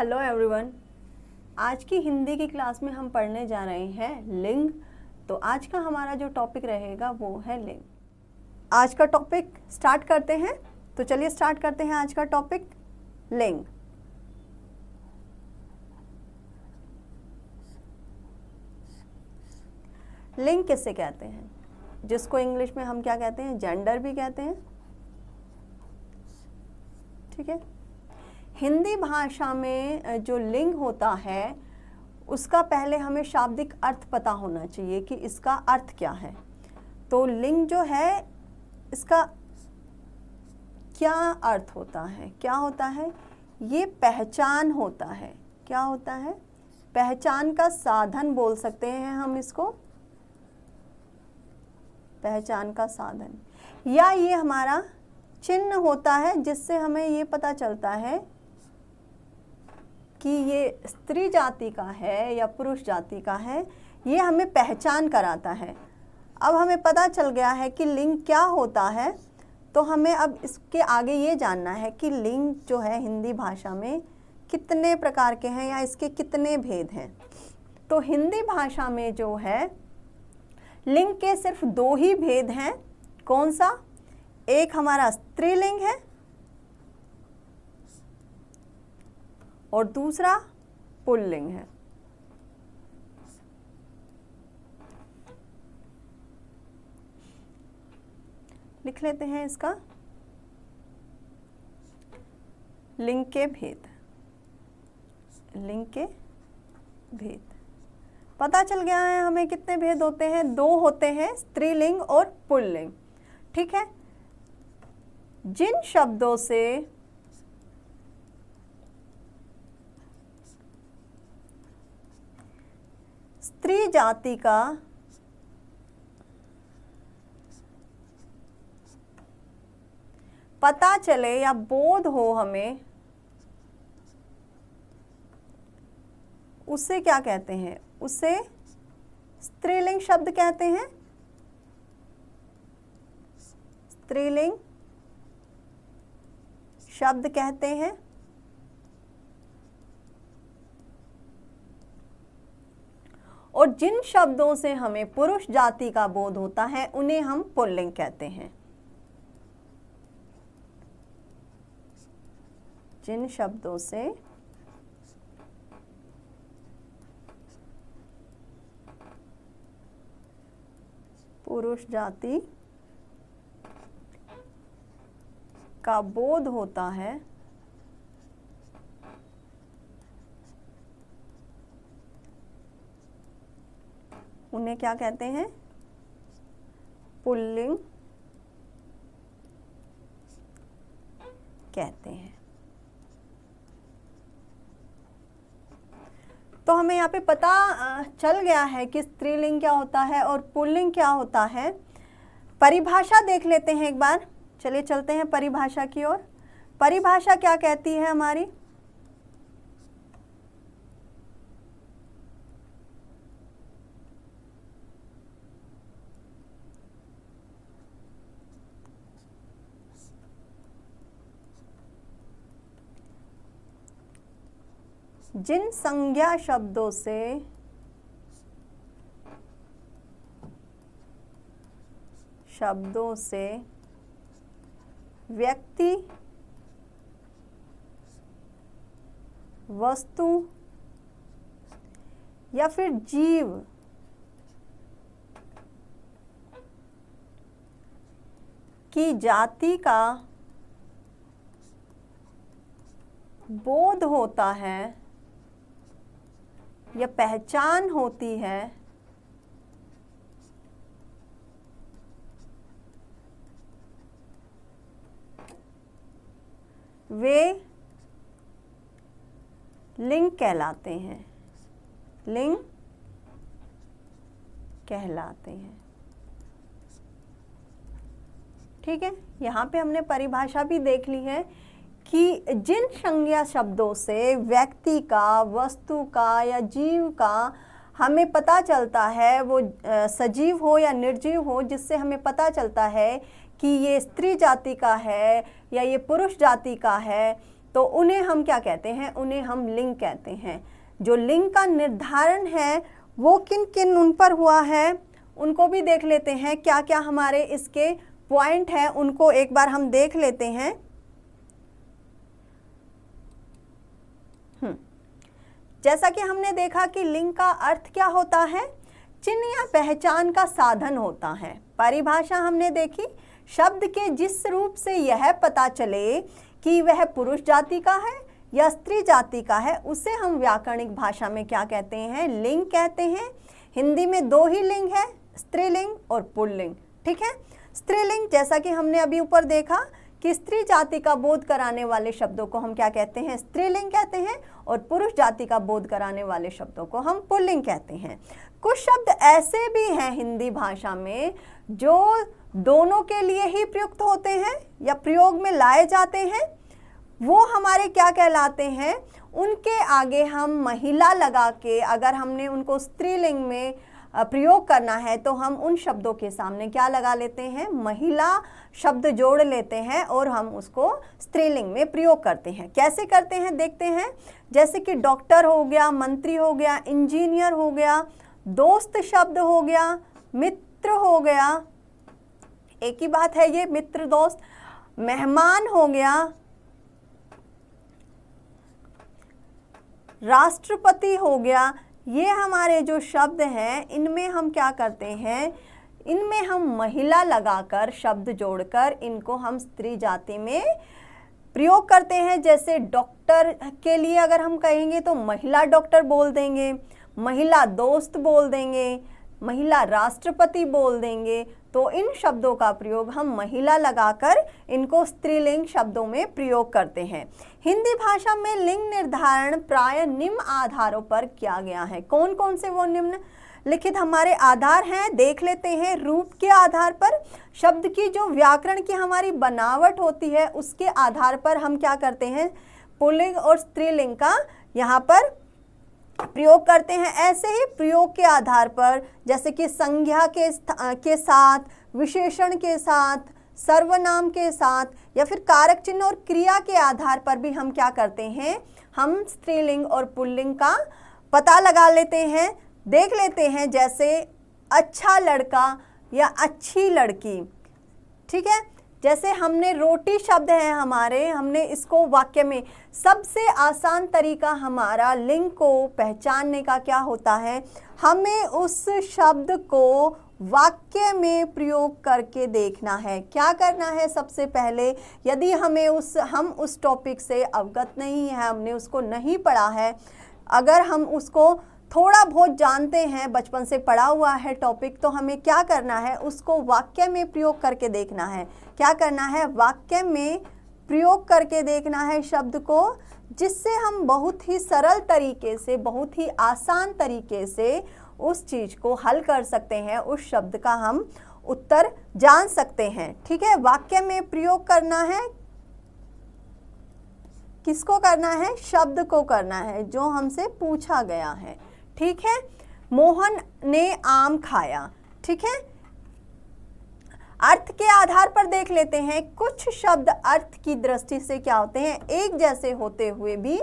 Hello everyone. आज की हिंदी की क्लास में हम पढ़ने जा रहे हैं लिंग। तो आज का हमारा जो टॉपिक रहेगा वो है लिंग। आज का टॉपिक स्टार्ट करते हैं। तो चलिए स्टार्ट करते हैं आज का टॉपिक लिंग। लिंग किससे कहते हैं, जिसको इंग्लिश में हम क्या कहते हैं, जेंडर भी कहते हैं। ठीक है। हिंदी भाषा में जो लिंग होता है उसका पहले हमें शाब्दिक अर्थ पता होना चाहिए कि इसका अर्थ क्या है। तो लिंग जो है इसका क्या अर्थ होता है, क्या होता है, ये पहचान होता है। क्या होता है? पहचान का साधन बोल सकते हैं हम इसको, पहचान का साधन, या ये हमारा चिन्ह होता है जिससे हमें ये पता चलता है कि ये स्त्री जाति का है या पुरुष जाति का है। ये हमें पहचान कराता है। अब हमें पता चल गया है कि लिंग क्या होता है, तो हमें अब इसके आगे ये जानना है कि लिंग जो है हिंदी भाषा में कितने प्रकार के हैं या इसके कितने भेद हैं। तो हिंदी भाषा में जो है लिंग के सिर्फ दो ही भेद हैं। कौन सा? एक हमारा स्त्रीलिंग है और दूसरा पुल्लिंग है। लिख लेते हैं इसका लिंग के भेद। लिंग के भेद पता चल गया है हमें कितने भेद होते हैं, दो होते हैं, स्त्रीलिंग और पुल्लिंग। ठीक है। जिन शब्दों से स्त्री जाति का पता चले या बोध हो हमें, उसे क्या कहते हैं? उसे स्त्रीलिंग शब्द कहते हैं। स्त्रीलिंग शब्द कहते हैं। और जिन शब्दों से हमें पुरुष जाति का बोध होता है उन्हें हम पुल्लिंग कहते हैं। जिन शब्दों से पुरुष जाति का बोध होता है उन्हें क्या कहते हैं? पुल्लिंग कहते हैं। तो हमें यहाँ पे पता चल गया है कि स्त्रीलिंग क्या होता है और पुल्लिंग क्या होता है। परिभाषा देख लेते हैं एक बार। चलिए चलते हैं परिभाषा की ओर। परिभाषा क्या कहती है हमारी? जिन संज्ञा शब्दों से व्यक्ति, वस्तु या फिर जीव की जाति का बोध होता है या पहचान होती है, वे लिंग कहलाते हैं। लिंग कहलाते हैं। ठीक है। यहाँ पे हमने परिभाषा भी देख ली है कि जिन संज्ञा शब्दों से व्यक्ति का, वस्तु का या जीव का हमें पता चलता है, वो सजीव हो या निर्जीव हो, जिससे हमें पता चलता है कि ये स्त्री जाति का है या ये पुरुष जाति का है, तो उन्हें हम क्या कहते हैं, उन्हें हम लिंग कहते हैं। जो लिंग का निर्धारण है वो किन किन उन पर हुआ है उनको भी देख लेते हैं। क्या क्या हमारे इसके पॉइंट हैं उनको एक बार हम देख लेते हैं। जैसा कि हमने देखा कि लिंग का अर्थ क्या होता है, चिन्ह या पहचान का साधन होता है। परिभाषा हमने देखी, शब्द के जिस रूप से यह पता चले कि वह पुरुष जाति का है या स्त्री जाति का है उसे हम व्याकरणिक भाषा में क्या कहते हैं, लिंग कहते हैं। हिंदी में दो ही लिंग है, स्त्रीलिंग और पुल्लिंग। ठीक है, स्त्रीलिंग जैसा कि हमने अभी ऊपर देखा कि स्त्री जाति का बोध कराने वाले शब्दों को हम क्या कहते हैं, स्त्रीलिंग कहते हैं, और पुरुष जाति का बोध कराने वाले शब्दों को हम पुल्लिंग कहते हैं। कुछ शब्द ऐसे भी हैं हिंदी भाषा में जो दोनों के लिए ही प्रयुक्त होते हैं या प्रयोग में लाए जाते हैं, वो हमारे क्या कहलाते हैं, उनके आगे हम महिला लगा के अगर हमने उनको स्त्रीलिंग में प्रयोग करना है तो हम उन शब्दों के सामने क्या लगा लेते हैं, महिला शब्द जोड़ लेते हैं और हम उसको स्त्रीलिंग में प्रयोग करते हैं। कैसे करते हैं देखते हैं। जैसे कि डॉक्टर हो गया, मंत्री हो गया, इंजीनियर हो गया, दोस्त शब्द हो गया, मित्र हो गया, एक ही बात है ये मित्र दोस्त, मेहमान हो गया, राष्ट्रपति हो गया। ये हमारे जो शब्द हैं इनमें हम क्या करते हैं, इनमें हम महिला लगाकर शब्द जोड़कर इनको हम स्त्री जाति में प्रयोग करते हैं। जैसे डॉक्टर के लिए अगर हम कहेंगे तो महिला डॉक्टर बोल देंगे, महिला दोस्त बोल देंगे, महिला राष्ट्रपति बोल देंगे। तो इन शब्दों का प्रयोग हम महिला लगाकर इनको स्त्रीलिंग शब्दों में प्रयोग करते हैं। हिंदी भाषा में लिंग निर्धारण प्राय निम्न आधारों पर किया गया है। कौन कौन से वो निम्नलिखित हमारे आधार हैं देख लेते हैं। रूप के आधार पर, शब्द की जो व्याकरण की हमारी बनावट होती है उसके आधार पर हम क्या करते हैं, पुल्लिंग और स्त्रीलिंग का यहाँ पर प्रयोग करते हैं। ऐसे ही प्रयोग के आधार पर जैसे कि संज्ञा के साथ, विशेषण के साथ, सर्वनाम के साथ या फिर कारक चिन्ह और क्रिया के आधार पर भी हम क्या करते हैं, हम स्त्रीलिंग और पुल्लिंग का पता लगा लेते हैं, देख लेते हैं। जैसे अच्छा लड़का या अच्छी लड़की। ठीक है, जैसे हमने रोटी शब्द है हमारे, हमने इसको वाक्य में, सबसे आसान तरीका हमारा लिंग को पहचानने का क्या होता है, हमें उस शब्द को वाक्य में प्रयोग करके देखना है। क्या करना है, सबसे पहले यदि हमें हम उस टॉपिक से अवगत नहीं है, हमने उसको नहीं पढ़ा है, अगर हम उसको थोड़ा बहुत जानते हैं, बचपन से पढ़ा हुआ है टॉपिक, तो हमें क्या करना है, उसको वाक्य में प्रयोग करके देखना है। क्या करना है, वाक्य में प्रयोग करके देखना है शब्द को, जिससे हम बहुत ही सरल तरीके से, बहुत ही आसान तरीके से उस चीज़ को हल कर सकते हैं, उस शब्द का हम उत्तर जान सकते हैं। ठीक है, वाक्य में प्रयोग करना है, किसको करना है, शब्द को करना है जो हमसे पूछा गया है। ठीक है, मोहन ने आम खाया। ठीक है, अर्थ के आधार पर देख लेते हैं। कुछ शब्द अर्थ की दृष्टि से क्या होते हैं, एक जैसे होते हुए भी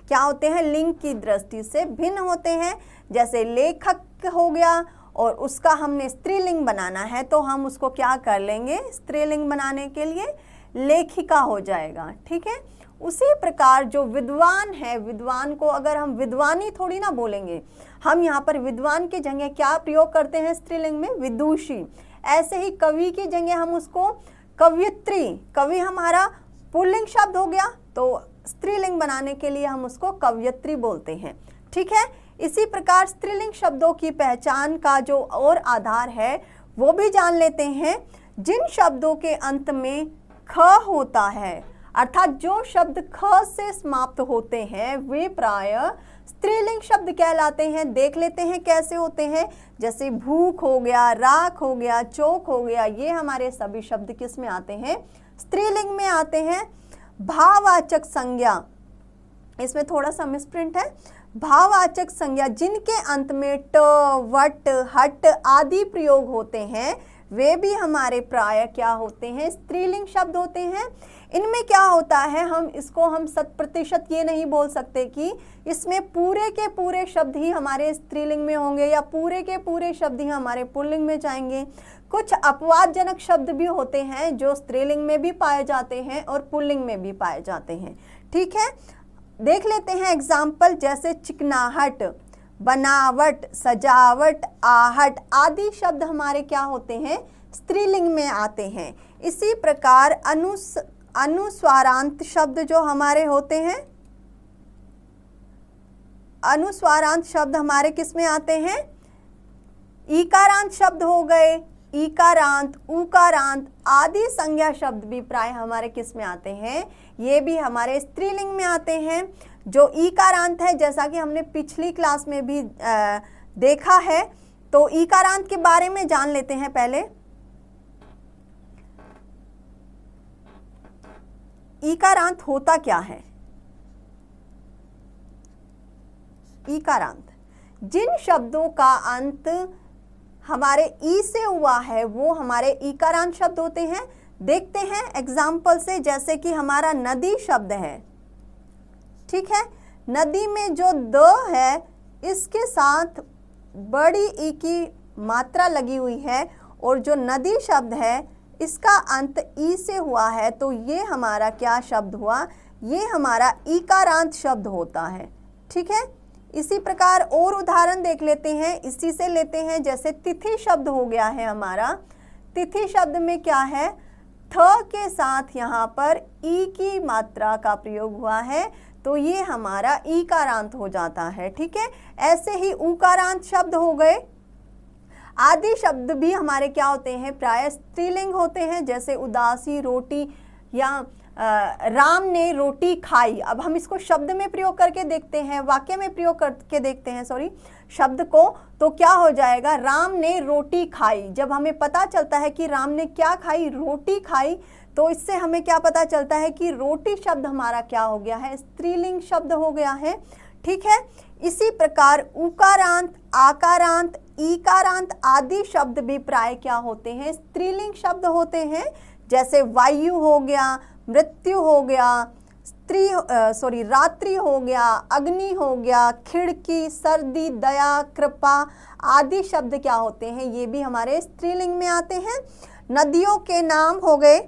क्या होते हैं, लिंग की दृष्टि से भिन्न होते हैं। जैसे लेखक हो गया और उसका हमने स्त्रीलिंग बनाना है तो हम उसको क्या कर लेंगे, स्त्रीलिंग बनाने के लिए लेखिका हो जाएगा। ठीक है, उसी प्रकार जो विद्वान है, विद्वान को अगर हम विद्वानी थोड़ी ना बोलेंगे, हम यहाँ पर विद्वान की जगह क्या प्रयोग करते हैं स्त्रीलिंग में, विदुषी। ऐसे ही कवि की जगह हम उसको कवयित्री, कवि हमारा पुल्लिंग शब्द हो गया तो स्त्रीलिंग बनाने के लिए हम उसको कवयित्री बोलते हैं। ठीक है, इसी प्रकार स्त्रीलिंग शब्दों की पहचान का जो और आधार है वो भी जान लेते हैं। जिन शब्दों के अंत में ख होता है, अर्थात जो शब्द ख से समाप्त होते हैं, वे प्राय स्त्रीलिंग शब्द कहलाते हैं। देख लेते हैं कैसे होते हैं। जैसे भूख हो गया, राख हो गया, चौक हो गया, ये हमारे सभी शब्द किस में आते हैं, स्त्रीलिंग में आते हैं। भाववाचक संज्ञा, इसमें थोड़ा सा मिसप्रिंट है। भाववाचक संज्ञा जिनके अंत में ट, वट, हट आदि प्रयोग होते हैं, वे भी हमारे प्राय क्या होते हैं, स्त्रीलिंग शब्द होते हैं। इनमें क्या होता है, हम इसको हम 100% ये नहीं बोल सकते कि इसमें पूरे के पूरे शब्द ही हमारे स्त्रीलिंग में होंगे या पूरे के पूरे शब्द ही हमारे पुल्लिंग में जाएंगे। कुछ अपवादजनक शब्द भी होते हैं जो स्त्रीलिंग में भी पाए जाते हैं और पुल्लिंग में भी पाए जाते हैं। ठीक है, देख लेते हैं एग्जाम्पल, जैसे चिकनाहट, बनावट, सजावट, आहट आदि शब्द हमारे क्या होते हैं, स्त्रीलिंग में आते हैं। इसी प्रकार अनुस्वारांत शब्द जो हमारे होते हैं, अनुस्वारांत शब्द हमारे किस में आते हैं, ईकारांत शब्द हो गए, ईकारांत, उकारांत आदि संज्ञा शब्द भी प्राय हमारे किस में आते हैं, ये भी हमारे स्त्रीलिंग में आते हैं। जो ईकारांत है, जैसा कि हमने पिछली क्लास में भी देखा है, तो ईकारांत के बारे में जान लेते हैं पहले। ईकारांत होता क्या है? ईकारांत जिन शब्दों का अंत हमारे ई से हुआ है वो हमारे ईकारांत शब्द होते हैं। देखते हैं एग्जाम्पल से, जैसे कि हमारा नदी शब्द है। ठीक है, नदी में जो द है इसके साथ बड़ी ई की मात्रा लगी हुई है और जो नदी शब्द है इसका अंत ई से हुआ है, तो ये हमारा क्या शब्द हुआ, ये हमारा ईकारांत शब्द होता है। ठीक है, इसी प्रकार और उदाहरण देख लेते हैं, इसी से लेते हैं, जैसे तिथि शब्द हो गया है हमारा। तिथि शब्द में क्या है, थ के साथ यहाँ पर ई की मात्रा का प्रयोग हुआ है, तो ये हमारा ईकारांत हो जाता है। ठीक है, ऐसे ही उकारांत शब्द हो गए। आदि शब्द भी हमारे क्या होते हैं, प्राय स्त्रीलिंग होते हैं, जैसे उदासी, रोटी या राम ने रोटी खाई। अब हम इसको शब्द में प्रयोग करके देखते हैं, वाक्य में प्रयोग करके देखते हैं शब्द को, तो क्या हो जाएगा, राम ने रोटी खाई। जब हमें पता चलता है कि राम ने क्या खाई, रोटी खाई, तो इससे हमें क्या पता चलता है कि रोटी शब्द हमारा क्या हो गया है, स्त्रीलिंग शब्द हो गया है। ठीक है, इसी प्रकार उकारांत, आकारांत, ईकारांत आदि शब्द भी प्राय क्या होते हैं, स्त्रीलिंग शब्द होते हैं। जैसे वायु हो गया, मृत्यु हो गया, रात्रि हो गया, अग्नि हो गया, खिड़की, सर्दी, दया, कृपा आदि शब्द क्या होते हैं, ये भी हमारे स्त्रीलिंग में आते हैं। नदियों के नाम हो गए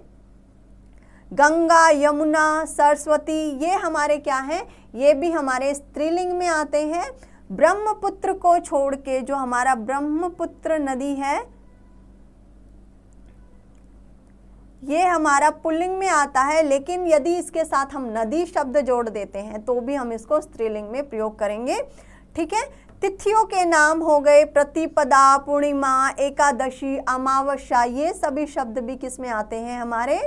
गंगा, यमुना, सरस्वती, ये हमारे क्या हैं, ये भी हमारे स्त्रीलिंग में आते हैं। ब्रह्मपुत्र को छोड़ के जो हमारा ब्रह्मपुत्र नदी है ये हमारा पुल्लिंग में आता है, लेकिन यदि इसके साथ हम नदी शब्द जोड़ देते हैं तो भी हम इसको स्त्रीलिंग में प्रयोग करेंगे। ठीक है, तिथियों के नाम हो गए प्रतिपदा, पूर्णिमा, एकादशी, अमावस्या, ये सभी शब्द भी किस में आते हैं हमारे,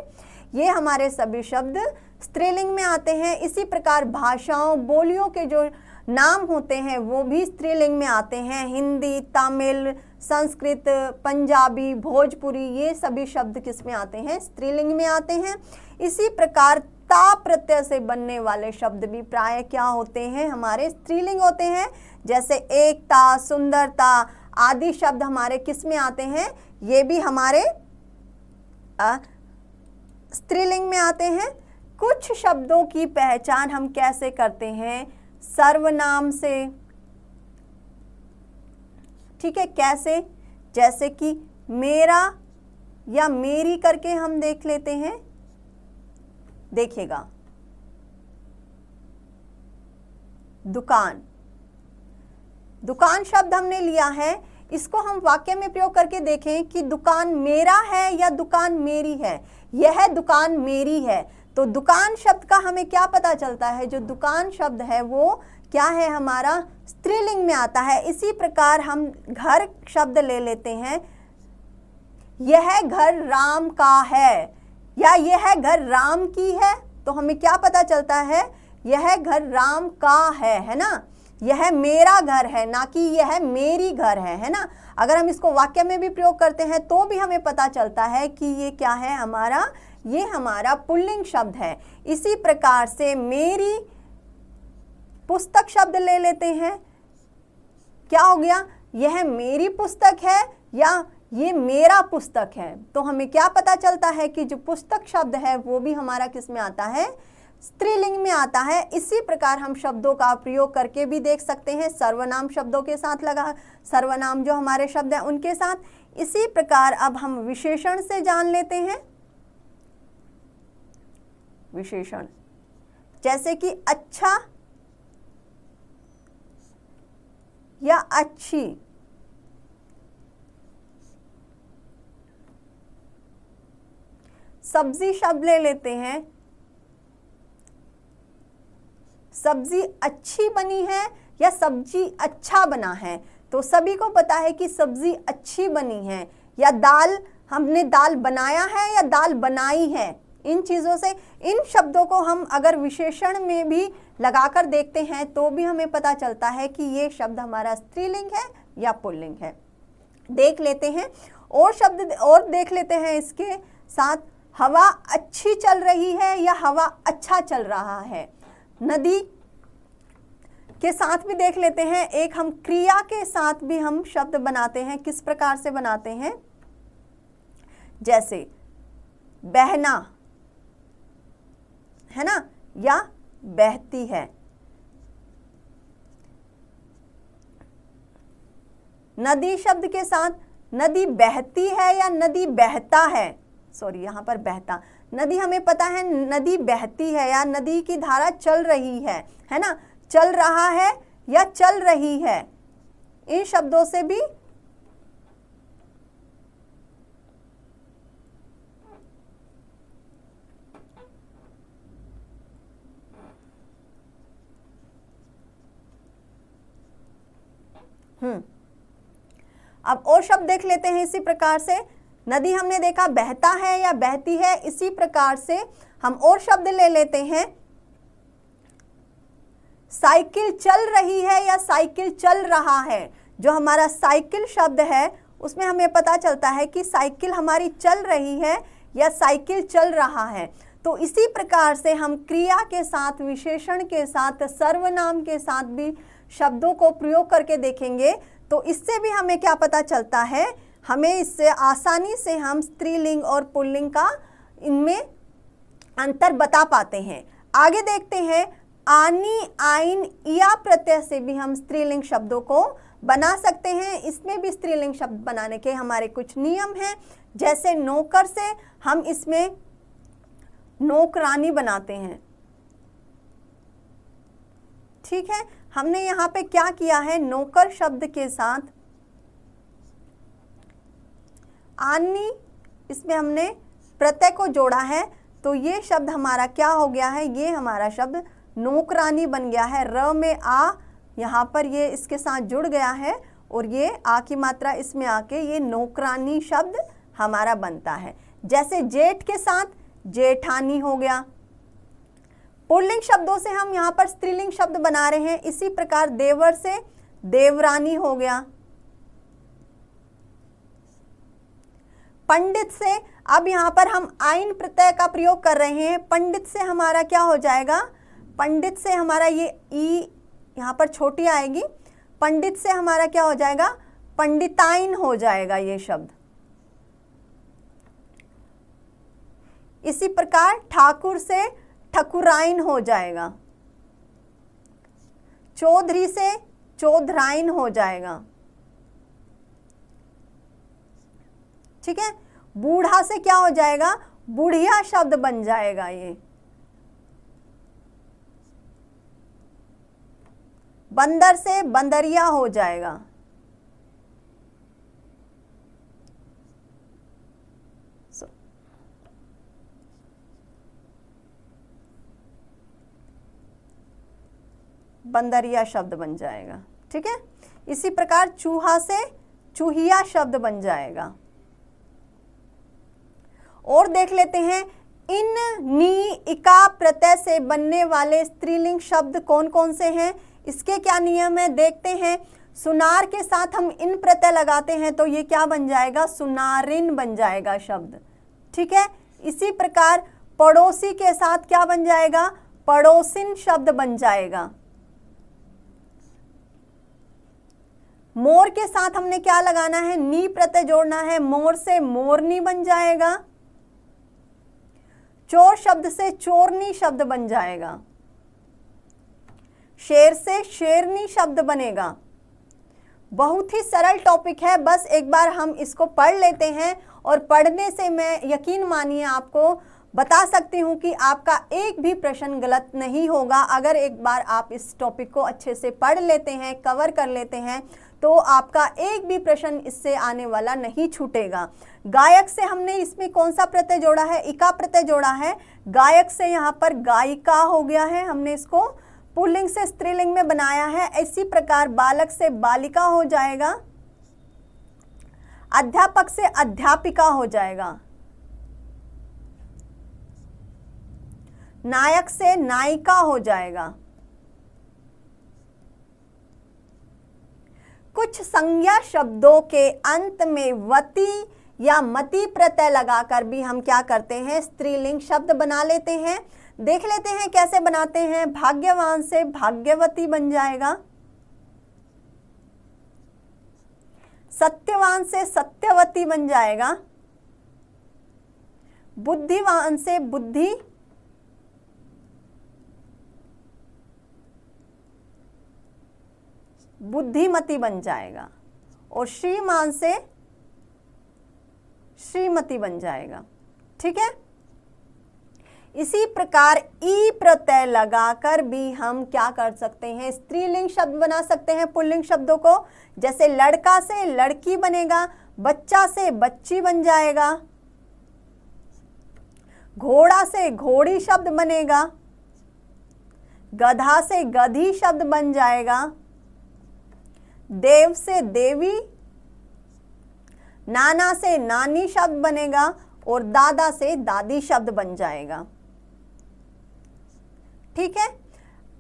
ये हमारे सभी शब्द स्त्रीलिंग में आते हैं। इसी प्रकार भाषाओं, बोलियों के जो नाम होते हैं वो भी स्त्रीलिंग में आते हैं। हिंदी, तमिल, संस्कृत, पंजाबी, भोजपुरी, ये सभी शब्द किस में आते हैं, स्त्रीलिंग में आते हैं। इसी प्रकार ता प्रत्यय से बनने वाले शब्द भी प्राय क्या होते हैं, हमारे स्त्रीलिंग होते हैं। जैसे एकता, सुंदरता आदि शब्द हमारे किस में आते हैं, ये भी हमारे स्त्रीलिंग में आते हैं। कुछ शब्दों की पहचान हम कैसे करते हैं, सर्वनाम से। ठीक है, कैसे, जैसे कि मेरा या मेरी करके हम देख लेते हैं। देखिएगा, दुकान, दुकान शब्द हमने लिया है, इसको हम वाक्य में प्रयोग करके देखें कि दुकान मेरा है या दुकान मेरी है। यह दुकान मेरी है, तो दुकान शब्द का हमें क्या पता चलता है, जो दुकान शब्द है वो क्या है, हमारा स्त्रीलिंग में आता है। इसी प्रकार हम घर शब्द ले लेते हैं, यह घर राम का है या यह घर राम की है, तो हमें क्या पता चलता है, यह घर राम का है ना, यह मेरा घर है, ना कि यह मेरी घर है ना। अगर हम इसको वाक्य में भी प्रयोग करते हैं तो भी हमें पता चलता है कि ये क्या है हमारा, ये हमारा पुल्लिंग शब्द है। इसी प्रकार से मेरी पुस्तक शब्द ले लेते हैं, क्या हो गया, यह मेरी पुस्तक है या ये मेरा पुस्तक है, तो हमें क्या पता चलता है कि जो पुस्तक शब्द है वो भी हमारा किस में आता है, स्त्रीलिंग में आता है। इसी प्रकार हम शब्दों का प्रयोग करके भी देख सकते हैं, सर्वनाम शब्दों के साथ लगा, सर्वनाम जो हमारे शब्द हैं उनके साथ। इसी प्रकार अब हम विशेषण से जान लेते हैं। विशेषण जैसे कि अच्छा या अच्छी, सब्जी शब्द ले लेते हैं, सब्जी अच्छी बनी है या सब्जी अच्छा बना है, तो सभी को पता है कि सब्जी अच्छी बनी है। या दाल, हमने दाल बनाया है या दाल बनाई है, इन चीज़ों से, इन शब्दों को हम अगर विशेषण में भी लगाकर देखते हैं तो भी हमें पता चलता है कि ये शब्द हमारा स्त्रीलिंग है या पुल्लिंग है। देख लेते हैं और शब्द और देख लेते हैं इसके साथ। हवा अच्छी चल रही है या हवा अच्छा चल रहा है। नदी के साथ भी देख लेते हैं, एक हम क्रिया के साथ भी हम शब्द बनाते हैं। किस प्रकार से बनाते हैं, जैसे बहना है ना, या बहती है। नदी शब्द के साथ नदी बहती है या नदी बहता है, सॉरी यहाँ पर बहता, नदी हमें पता है नदी बहती है या नदी की धारा चल रही है ना, चल रहा है या चल रही है, इन शब्दों से भी अब और शब्द देख लेते हैं। इसी प्रकार से नदी हमने देखा बहता है या बहती है, इसी प्रकार से हम और शब्द ले लेते हैं। साइकिल चल रही है या साइकिल चल रहा है, जो हमारा साइकिल शब्द है उसमें हमें पता चलता है कि साइकिल हमारी चल रही है या साइकिल चल रहा है। तो इसी प्रकार से हम क्रिया के साथ, विशेषण के साथ, सर्वनाम के साथ भी शब्दों को प्रयोग करके देखेंगे तो इससे भी हमें क्या पता चलता है, हमें इससे आसानी से हम स्त्रीलिंग और पुल्लिंग का इनमें अंतर बता पाते हैं। आगे देखते हैं, आनी, आइन, या प्रत्यय से भी हम स्त्रीलिंग शब्दों को बना सकते हैं। इसमें भी स्त्रीलिंग शब्द बनाने के हमारे कुछ नियम हैं। जैसे नौकर से हम इसमें नौकरानी बनाते हैं, ठीक है। हमने यहाँ पे क्या किया है, नौकर शब्द के साथ आनी, इसमें हमने प्रत्यय को जोड़ा है, तो ये शब्द हमारा क्या हो गया है, ये हमारा शब्द नौकरानी बन गया है। र में आ यहाँ पर ये इसके साथ जुड़ गया है और ये आ की मात्रा इसमें आके ये नौकरानी शब्द हमारा बनता है। जैसे जेठ के साथ जेठानी हो गया। पुल्लिंग शब्दों से हम यहाँ पर स्त्रीलिंग शब्द बना रहे हैं। इसी प्रकार देवर से देवरानी हो गया। पंडित से, अब यहाँ पर हम आइन प्रत्यय का प्रयोग कर रहे हैं। पंडित से हमारा क्या हो जाएगा, पंडित से हमारा ये ई यहाँ पर छोटी आएगी, पंडित से हमारा क्या हो जाएगा, पंडिताइन हो जाएगा ये शब्द। इसी प्रकार ठाकुर से ठकुराइन हो जाएगा। चौधरी से चौधराइन हो जाएगा, ठीक है। बूढ़ा से क्या हो जाएगा, बुढ़िया शब्द बन जाएगा ये। बंदर से बंदरिया हो जाएगा। बंदरिया शब्द बन जाएगा, ठीक है। इसी प्रकार चूहा से चूहिया शब्द बन जाएगा। और देख लेते हैं, इन, नी, इका प्रत्यय से बनने वाले स्त्रीलिंग शब्द कौन कौन से हैं, इसके क्या नियम है देखते हैं। सुनार के साथ हम इन प्रत्यय लगाते हैं तो ये क्या बन जाएगा, सुनारिन बन जाएगा शब्द, ठीक है। इसी प्रकार पड़ोसी के साथ क्या बन जाएगा, पड़ोसिन शब्द बन जाएगा। मोर के साथ हमने क्या लगाना है, नी प्रत्यय जोड़ना है, मोर से मोरनी बन जाएगा, चोर शब्द से चोरनी शब्द बन जाएगा, शेर से शेरनी शब्द बनेगा। बहुत ही सरल टॉपिक है, बस एक बार हम इसको पढ़ लेते हैं और पढ़ने से मैं यकीन मानिए आपको बता सकती हूँ कि आपका एक भी प्रश्न गलत नहीं होगा। अगर एक बार आप इस टॉपिक को अच्छे से पढ़ लेते हैं, कवर कर लेते हैं, तो आपका एक भी प्रश्न इससे आने वाला नहीं छूटेगा। गायक से हमने इसमें कौन सा प्रत्यय जोड़ा है, इका प्रत्यय जोड़ा है। गायक से यहाँ पर गायिका हो गया है, हमने इसको पुल्लिंग से स्त्रीलिंग में बनाया है। इसी प्रकार बालक से बालिका हो जाएगा, अध्यापक से अध्यापिका हो जाएगा, नायक से नायिका हो जाएगा। कुछ संज्ञा शब्दों के अंत में वती या मति प्रत्यय लगाकर भी हम क्या करते हैं, स्त्रीलिंग शब्द बना लेते हैं। देख लेते हैं कैसे बनाते हैं। भाग्यवान से भाग्यवती बन जाएगा, सत्यवान से सत्यवती बन जाएगा, बुद्धिवान से बुद्धिमती बन जाएगा, और श्रीमान से श्रीमती बन जाएगा। ठीक है, इसी प्रकार ई प्रत्यय लगाकर भी हम क्या कर सकते हैं, स्त्रीलिंग शब्द बना सकते हैं पुल्लिंग शब्दों को। जैसे लड़का से लड़की बनेगा, बच्चा से बच्ची बन जाएगा, घोड़ा से घोड़ी शब्द बनेगा, गधा से गधी शब्द बन जाएगा, देव से देवी, नाना से नानी शब्द बनेगा, और दादा से दादी शब्द बन जाएगा। ठीक है,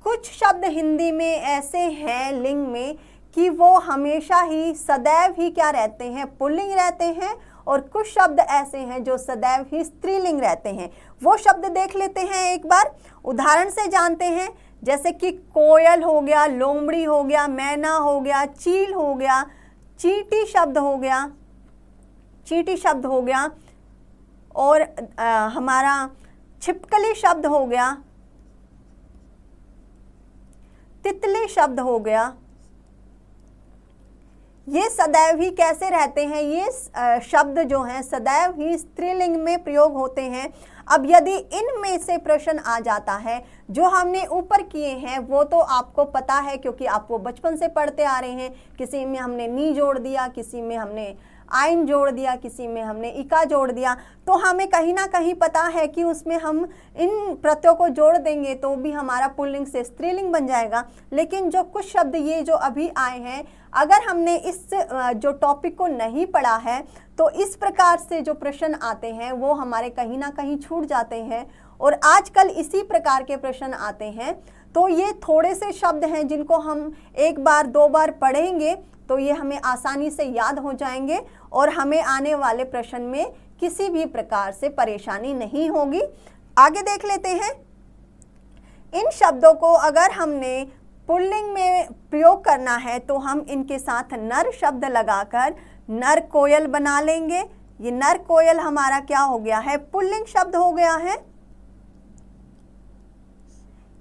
कुछ शब्द हिंदी में ऐसे हैं लिंग में कि वो हमेशा ही सदैव ही क्या रहते हैं, पुल्लिंग रहते हैं, और कुछ शब्द ऐसे हैं जो सदैव ही स्त्रीलिंग रहते हैं। वो शब्द देख लेते हैं एक बार, उदाहरण से जानते हैं। जैसे कि कोयल हो गया, लोमड़ी हो गया, मैना हो गया, चील हो गया, चींटी शब्द हो गया, चींटी शब्द हो गया, और हमारा छिपकली शब्द हो गया, तितली शब्द हो गया। ये सदैव ही कैसे रहते हैं, ये शब्द जो हैं सदैव ही स्त्रीलिंग में प्रयोग होते हैं। अब यदि इनमें से प्रश्न आ जाता है, जो हमने ऊपर किए हैं वो तो आपको पता है क्योंकि आप वो बचपन से पढ़ते आ रहे हैं। किसी में हमने नी जोड़ दिया, किसी में हमने आइन जोड़ दिया, किसी में हमने इका जोड़ दिया, तो हमें कहीं ना कहीं पता है कि उसमें हम इन प्रत्ययों को जोड़ देंगे तो भी हमारा पुल्लिंग से स्त्रीलिंग बन जाएगा। लेकिन जो कुछ शब्द ये जो अभी आए हैं, अगर हमने इस जो टॉपिक को नहीं पढ़ा है तो इस प्रकार से जो प्रश्न आते हैं वो हमारे कहीं ना कहीं छूट जाते हैं, और आजकल इसी प्रकार के प्रश्न आते हैं। तो ये थोड़े से शब्द हैं जिनको हम एक बार दो बार पढ़ेंगे तो ये हमें आसानी से याद हो जाएंगे और हमें आने वाले प्रश्न में किसी भी प्रकार से परेशानी नहीं होगी। आगे देख लेते हैं। इन शब्दों को अगर हमने पुल्लिंग में प्रयोग करना है तो हम इनके साथ नर शब्द लगाकर नर कोयल बना लेंगे। ये नर कोयल हमारा क्या हो गया है, पुल्लिंग शब्द हो गया है।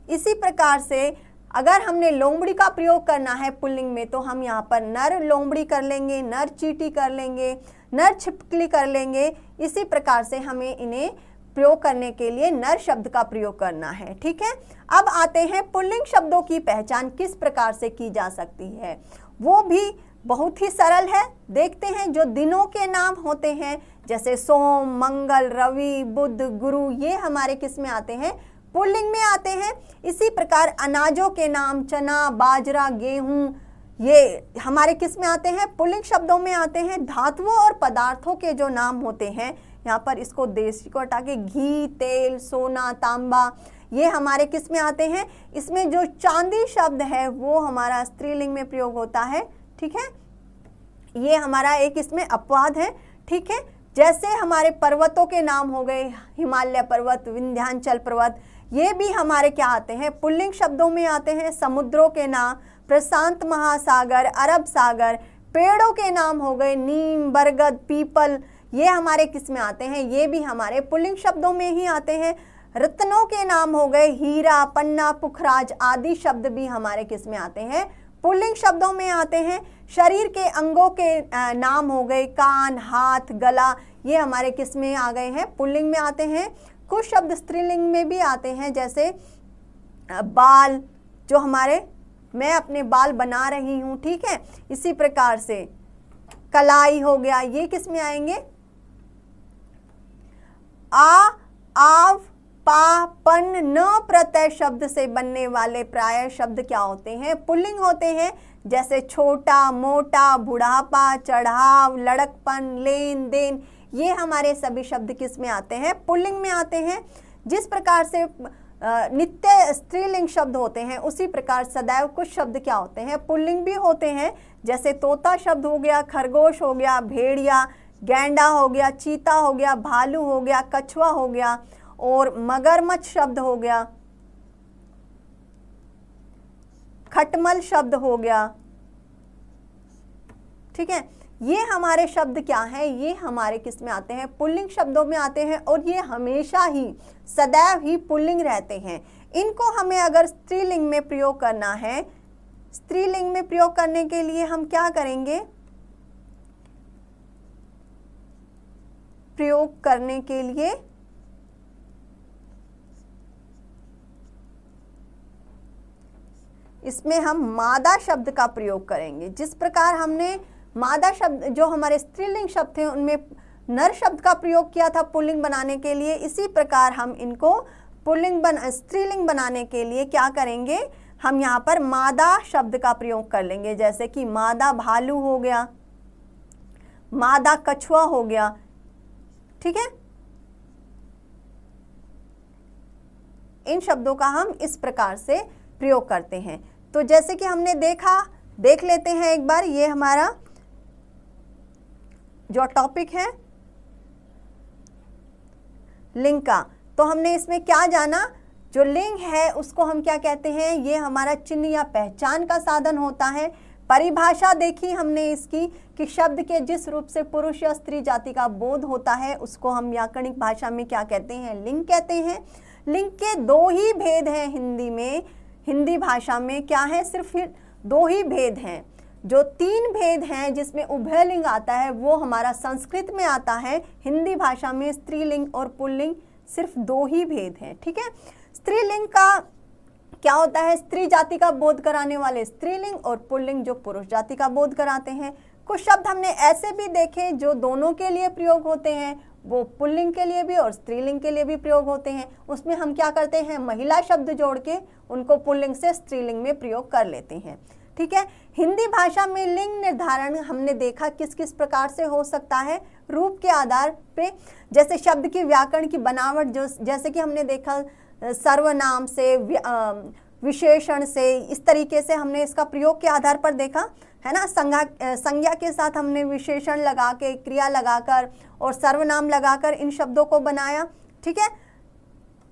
इसी प्रकार से अगर हमने लोमड़ी का प्रयोग करना है पुल्लिंग में तो हम यहाँ पर नर लोमड़ी कर लेंगे, नर चींटी कर लेंगे, नर छिपकली कर लेंगे। इसी प्रकार से हमें इन्हें प्रयोग करने के लिए नर शब्द का प्रयोग करना है। ठीक है, अब आते हैं पुल्लिंग शब्दों की पहचान किस प्रकार से की जा सकती है। वो भी बहुत ही सरल है। देखते हैं, जो दिनों के नाम होते हैं जैसे सोम, मंगल, रवि, बुध, गुरु, ये हमारे किस में आते हैं, पुल्लिंग में आते हैं। इसी प्रकार अनाजों के नाम चना, बाजरा, गेहूं, ये हमारे किस में आते हैं, पुल्लिंग शब्दों में आते हैं। धातुओं और पदार्थों के जो नाम होते हैं, यहाँ पर इसको देश को हटा के घी, तेल, सोना, तांबा, ये हमारे किस में आते हैं। इसमें जो चांदी शब्द है वो हमारा स्त्रीलिंग में प्रयोग होता है। ठीक है, ये हमारा एक इसमें अपवाद है। ठीक है, जैसे हमारे पर्वतों के नाम हो गए, हिमालय पर्वत, विंध्याचल पर्वत, ये भी हमारे क्या आते हैं, पुल्लिंग शब्दों में आते हैं। समुद्रों के नाम, प्रशांत महासागर, अरब सागर। पेड़ों के नाम हो गए, नीम, बरगद, पीपल, ये हमारे किस में आते हैं, ये भी हमारे पुल्लिंग शब्दों में ही आते हैं। रत्नों के नाम हो गए, हीरा, पन्ना, पुखराज आदि शब्द भी हमारे किस में आते हैं, पुल्लिंग शब्दों में आते हैं। शरीर के अंगों के नाम हो गए, कान, हाथ, गला, ये हमारे किस में आ गए हैं, पुल्लिंग में आते हैं। कुछ शब्द स्त्रीलिंग में भी आते हैं, जैसे बाल, जो हमारे, मैं अपने बाल बना रही हूँ, ठीक है। इसी प्रकार से कलाई हो गया, ये किस में आएंगे, आ, आव, पा, पन, न प्रत्यय शब्द से बनने वाले प्राय शब्द क्या होते हैं, पुल्लिंग होते हैं। जैसे छोटा, मोटा, बुढ़ापा, चढ़ाव, लड़कपन, लेन देन, ये हमारे सभी शब्द किस में आते हैं, पुल्लिंग में आते हैं। जिस प्रकार से नित्य स्त्रीलिंग शब्द होते हैं, उसी प्रकार सदैव कुछ शब्द क्या होते हैं, पुल्लिंग भी होते हैं। जैसे तोता शब्द हो गया, खरगोश हो गया, भेड़िया, गैंडा हो गया, चीता हो गया, भालू हो गया, कछुआ हो गया, और मगरमच्छ शब्द हो गया, खटमल शब्द हो गया, ठीक है। ये हमारे शब्द क्या हैं, ये हमारे किस में आते हैं, पुल्लिंग शब्दों में आते हैं, और ये हमेशा ही सदैव ही पुल्लिंग रहते हैं। इनको हमें अगर स्त्रीलिंग में प्रयोग करना है, स्त्रीलिंग में प्रयोग करने के लिए हम क्या करेंगे, प्रयोग करने के लिए इसमें हम मादा शब्द का प्रयोग करेंगे। जिस प्रकार हमने मादा शब्द, जो हमारे स्त्रीलिंग शब्द थे, उनमें नर शब्द का प्रयोग किया था पुल्लिंग बनाने के लिए, इसी प्रकार हम इनको स्त्रीलिंग बनाने के लिए क्या करेंगे, हम यहाँ पर मादा शब्द का प्रयोग कर लेंगे। जैसे कि मादा भालू हो गया, मादा कछुआ हो गया, ठीक है। इन शब्दों का हम इस प्रकार से प्रयोग करते हैं। तो जैसे कि हमने देखा, देख लेते हैं एक बार, ये हमारा जो टॉपिक है लिंग का, तो हमने इसमें क्या जाना, जो लिंग है उसको हम क्या कहते हैं, ये हमारा चिन्ह या पहचान का साधन होता है। परिभाषा देखी हमने इसकी, कि शब्द के जिस रूप से पुरुष या स्त्री जाति का बोध होता है, उसको हम व्याकरणिक भाषा में क्या कहते हैं, लिंग कहते हैं। लिंग के दो ही भेद हैं हिंदी में, हिंदी भाषा में क्या है, सिर्फ दो ही भेद हैं। जो तीन भेद हैं जिसमें उभयलिंग आता है, वो हमारा संस्कृत में आता है। हिंदी भाषा में स्त्रीलिंग और पुल्लिंग सिर्फ दो ही भेद हैं, ठीक है। स्त्रीलिंग का क्या होता है, स्त्री जाति का बोध कराने वाले स्त्रीलिंग, और पुल्लिंग जो पुरुष जाति का बोध कराते हैं। कुछ शब्द हमने ऐसे भी देखे जो दोनों के लिए प्रयोग होते हैं, वो पुल्लिंग के लिए भी और स्त्रीलिंग के लिए भी प्रयोग होते हैं। उसमें हम क्या करते हैं, महिला शब्द जोड़ के उनको पुल्लिंग से स्त्रीलिंग में प्रयोग कर लेते हैं, ठीक है। हिंदी भाषा में लिंग निर्धारण हमने देखा किस किस प्रकार से हो सकता है, रूप के आधार पे। जैसे शब्द की व्याकरण की बनावट, जो जैसे कि हमने देखा सर्वनाम से, विशेषण से, इस तरीके से हमने इसका प्रयोग के आधार पर देखा है ना। संज्ञा के साथ हमने विशेषण लगा के, क्रिया लगाकर और सर्वनाम लगाकर इन शब्दों को बनाया, ठीक है।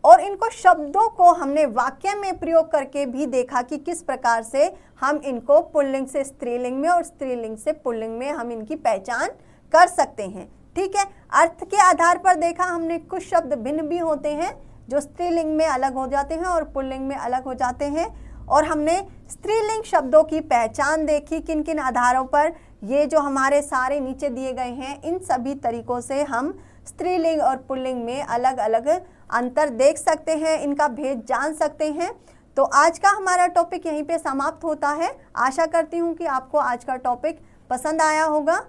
और इनको शब्दों को हमने वाक्य में प्रयोग करके भी देखा कि किस प्रकार से हम इनको पुल्लिंग से स्त्रीलिंग में और स्त्रीलिंग से पुल्लिंग में हम इनकी पहचान कर सकते हैं, ठीक है। अर्थ के आधार पर देखा हमने, कुछ शब्द भिन्न भी होते हैं जो स्त्रीलिंग में अलग हो जाते हैं और पुल्लिंग में अलग हो जाते हैं। और हमने स्त्रीलिंग शब्दों की पहचान देखी, किन किन आधारों पर, ये जो हमारे सारे नीचे दिए गए हैं, इन सभी तरीकों से हम स्त्रीलिंग और पुल्लिंग में अलग अलग अंतर देख सकते हैं, इनका भेद जान सकते हैं। तो आज का हमारा टॉपिक यहीं पे समाप्त होता है। आशा करती हूँ कि आपको आज का टॉपिक पसंद आया होगा।